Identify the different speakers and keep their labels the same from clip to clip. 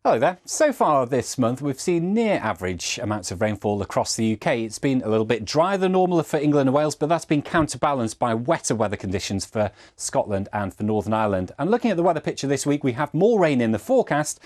Speaker 1: Hello there. So far this month we've seen near average amounts of rainfall across the UK. It's been a little bit drier than normal for England and Wales, but that's been counterbalanced by wetter weather conditions for Scotland and for Northern Ireland. And looking at the weather picture this week, we have more rain in the forecast.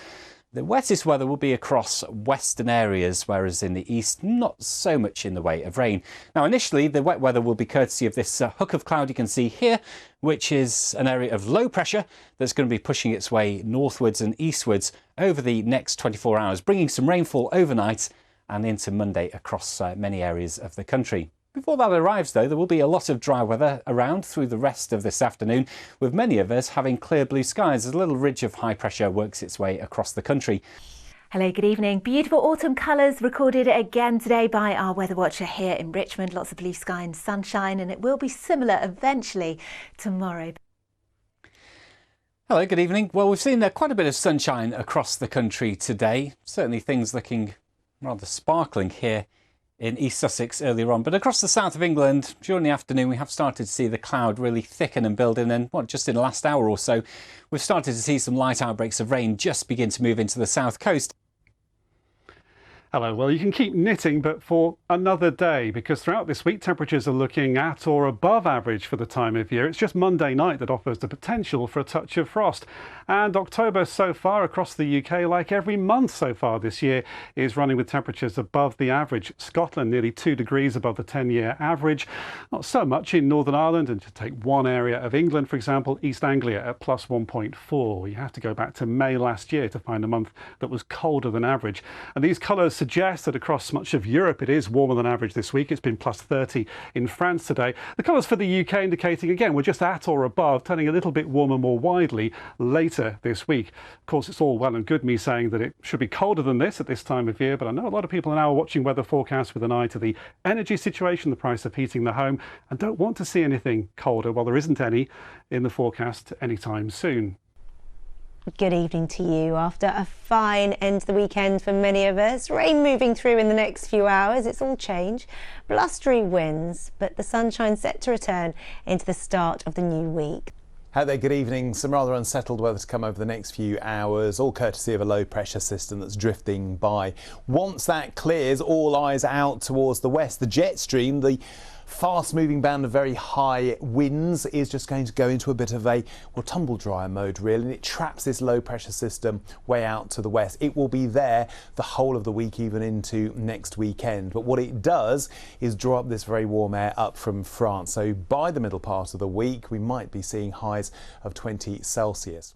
Speaker 1: The wettest weather will be across western areas, whereas in the east, not so much in the way of rain. Now, initially, the wet weather will be courtesy of this hook of cloud you can see here, which is an area of low pressure that's going to be pushing its way northwards and eastwards over the next 24 hours, bringing some rainfall overnight and into Monday across many areas of the country. Before that arrives, though, there will be a lot of dry weather around through the rest of this afternoon, with many of us having clear blue skies as a little ridge of high pressure works its way across the country.
Speaker 2: Hello, good evening. Beautiful autumn colours recorded again today by our weather watcher here in Richmond. Lots of blue sky and sunshine, and it will be similar eventually tomorrow.
Speaker 1: Hello, good evening. Well, we've seen quite a bit of sunshine across the country today. Certainly things looking rather sparkling here in East Sussex earlier on, but across the south of England during the afternoon we have started to see the cloud really thicken and build in, and just in the last hour or so we've started to see some light outbreaks of rain just begin to move into the south coast.
Speaker 3: Hello, well you can keep knitting but for another day, because throughout this week temperatures are looking at or above average for the time of year. It's just Monday night that offers the potential for a touch of frost, and October so far across the UK, like every month so far this year, is running with temperatures above the average. Scotland nearly 2 degrees above the 10-year average, not so much in Northern Ireland, and to take one area of England for example, East Anglia at plus 1.4. You have to go back to May last year to find a month that was colder than average, and these colours suggest that across much of Europe it is warmer than average this week. It's been plus 30 in France today. The colours for the UK indicating again we're just at or above, turning a little bit warmer more widely later this week. Of course, it's all well and good me saying that it should be colder than this at this time of year, but I know a lot of people are now watching weather forecasts with an eye to the energy situation, the price of heating the home, and don't want to see anything colder. Well, there isn't any in the forecast anytime soon.
Speaker 4: Good evening to you. After a fine end to the weekend for many of us, rain moving through in the next few hours, it's all change. Blustery winds, but the sunshine set to return into the start of the new week.
Speaker 5: Hi there, good evening. Some rather unsettled weather to come over the next few hours, all courtesy of a low pressure system that's drifting by. Once that clears, all eyes out towards the west. The jet stream, the fast-moving band of very high winds, is just going to go into a bit of a tumble dryer mode really, and it traps this low pressure system way out to the west. It will be there the whole of the week, even into next weekend, but what it does is draw up this very warm air up from France, so by the middle part of the week we might be seeing highs of 20 Celsius.